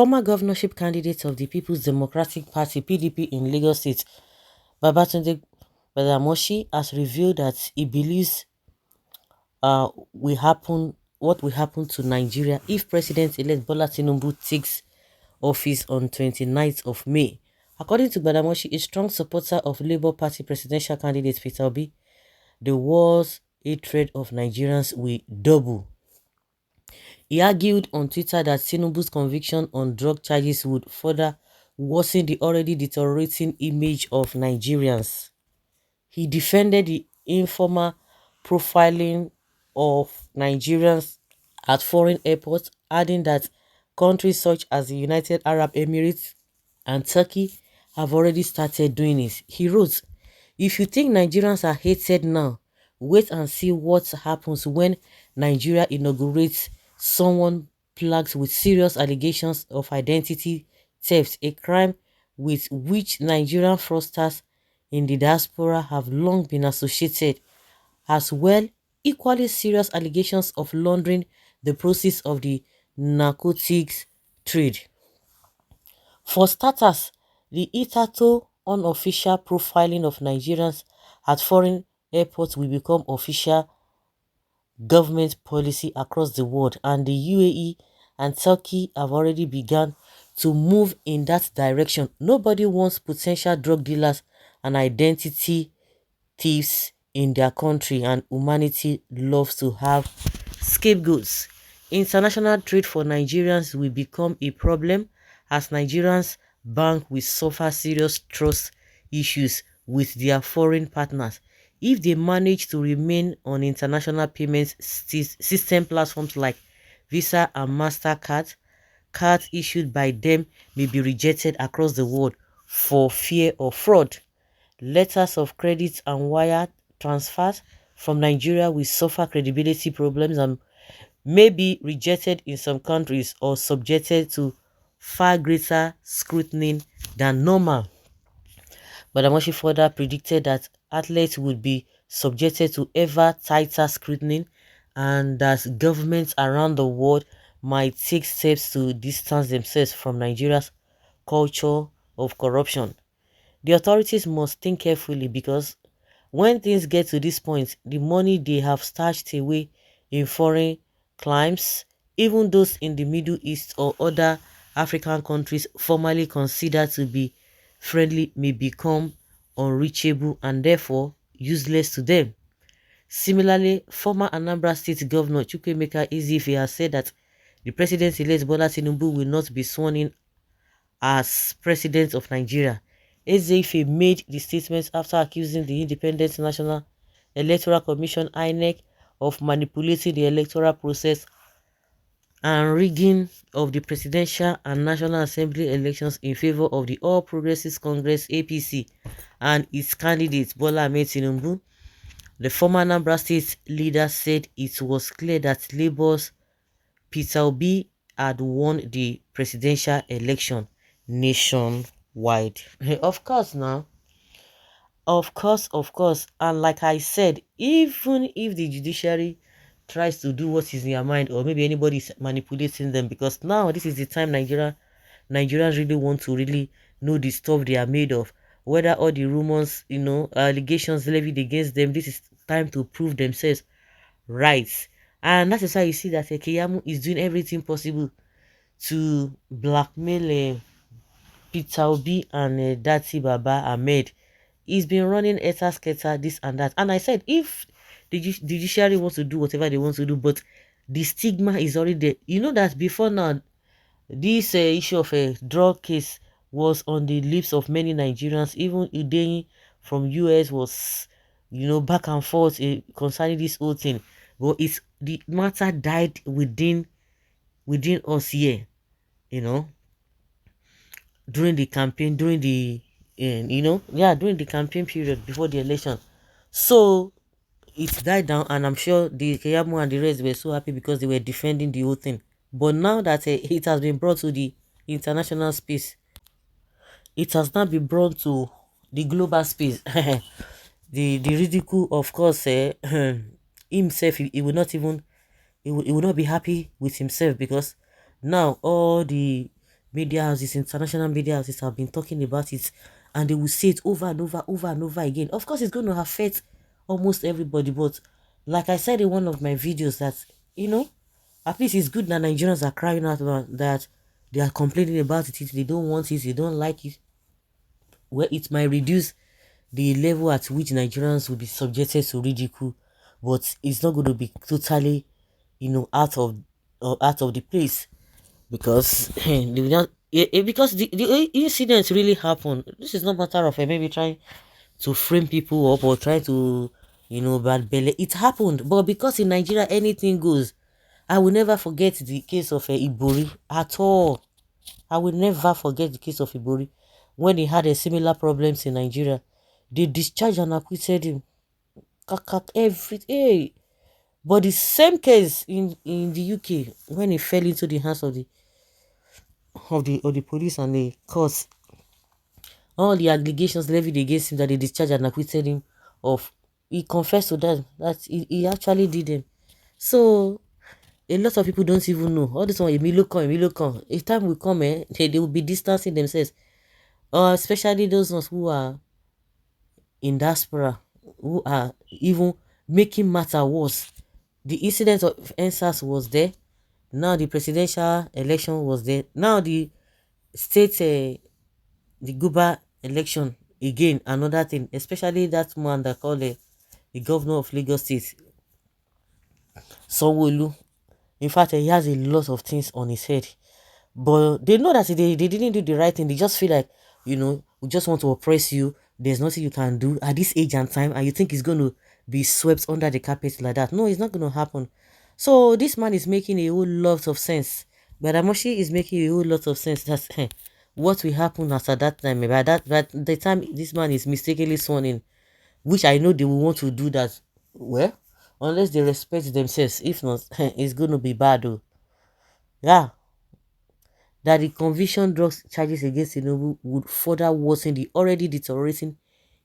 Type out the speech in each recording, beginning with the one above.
Former governorship candidate of the People's Democratic Party (PDP) in Lagos State, Babatunde Badamasi, has revealed that he believes will happen what will happen to Nigeria if President-elect Bola Tinubu takes office on 29th of May. According to Badamasi, a strong supporter of Labour Party presidential candidate Peter Obi, the war's hatred of Nigerians will double. He argued on Twitter that Tinubu's conviction on drug charges would further worsen the already deteriorating image of Nigerians. He defended the informal profiling of Nigerians at foreign airports, adding that countries such as the United Arab Emirates and Turkey have already started doing it. He wrote, "If you think Nigerians are hated now, wait and see what happens when Nigeria inaugurates someone plagued with serious allegations of identity theft, a crime with which Nigerian fraudsters in the diaspora have long been associated, as well equally serious allegations of laundering the proceeds of the narcotics trade." For starters, the hitherto unofficial profiling of Nigerians at foreign airports will become official government policy across the world, and the UAE and Turkey have already begun to move in that direction. Nobody wants potential drug dealers and identity thieves in their country, and humanity loves to have scapegoats. International trade for Nigerians will become a problem as Nigerians bank will suffer serious trust issues with their foreign partners if they manage to remain on international payment system platforms like Visa and MasterCard. Cards issued by them may be rejected across the world for fear of fraud. Letters of credit and wire transfers from Nigeria will suffer credibility problems and may be rejected in some countries or subjected to far greater scrutiny than normal. But Amashi further predicted that athletes would be subjected to ever tighter scrutiny and that governments around the world might take steps to distance themselves from Nigeria's culture of corruption. The authorities must think carefully because when things get to this point, the money they have stashed away in foreign climes, even those in the Middle East or other African countries formerly considered to be friendly, may become unreachable and therefore useless to them. Similarly, former Anambra State Governor Chukwuemeka Ezefe has said that the president-elect Bola Tinubu will not be sworn in as president of Nigeria. Ezefe made the statement after accusing the Independent National Electoral Commission (INEC) of manipulating the electoral process and rigging of the presidential and National Assembly elections in favor of the All Progressives Congress (APC) and its candidate Bola Ahmed Tinubu. The former Anambra State leader said it was clear that Labour's Peter Obi had won the presidential election nationwide. Of course now, of course, and like I said, even if the judiciary tries to do what is in their mind, or maybe anybody is manipulating them, because now this is the time Nigerians really want to really know the stuff they are made of, whether all the rumors, allegations levied against them, this is time to prove themselves right. And that is why you see that Keyamu is doing everything possible to blackmail Peter Obi and Dati Baba Ahmed. He's been running eta sketa, this and that. And I said, if the judiciary wants to do whatever they want to do, but the stigma is already there. You know that before now, this issue of a drug case was on the lips of many Nigerians. Even Udeni from US was, back and forth concerning this whole thing. But the matter died within us here, you know, during the campaign, during the campaign period before the election. So it died down, and I'm sure the Keyamu and the rest were so happy because they were defending the whole thing. But now that it has been brought to the international space, it has now been brought to the global space. The ridicule, of course, himself, he will not even, he will not be happy with himself because now all the media houses, international media houses have been talking about it, and they will say it over and over and over again. Of course, it's going to affect almost everybody, but like I said in one of my videos, that you know, at least it's good that Nigerians are crying out about that. They are complaining about it. If they don't want it, they don't like it. Well, it might reduce the level at which Nigerians will be subjected to ridicule, but it's not going to be totally, out of the place, because they will not, because the incident really happened. This is not matter of maybe trying to frame people up or try to, bad belly. It happened, but because in Nigeria anything goes, I will never forget the case of Ibori at all. I will never forget the case of Ibori when he had a similar problems in Nigeria. They discharged and acquitted him. Everything. Hey. But the same case in the UK, when he fell into the hands of the police and the courts, all the allegations levied against him that they discharged and acquitted him of, he confessed to that he actually did them. So a lot of people don't even know. All this one, Emilio come. A time will come, they will be distancing themselves. Especially those ones who are in diaspora, who are even making matter worse. The incident of NSAS was there. Now the presidential election was there. Now the state, the Guba election again, another thing. Especially that man that called the governor of Lagos State, Sanwo-Olu. In fact, he has a lot of things on his head. But they know that they didn't do the right thing. They just feel like, we just want to oppress you. There's nothing you can do at this age and time, and you think it's going to be swept under the carpet like that. No, it's not going to happen. So this man is making a whole lot of sense. But Amoshi is making a whole lot of sense. That's what will happen after that time. By the time this man is mistakenly sworn in, which I know they will want to do that. Well, unless they respect themselves. If not, it's going to be bad though. Yeah, that the conviction drugs charges against Tinubu would further worsen the already deteriorating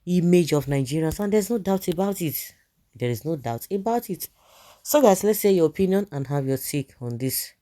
image of Nigerians, and there's no doubt about it. There is no doubt about it. So guys, let's say your opinion and have your take on this.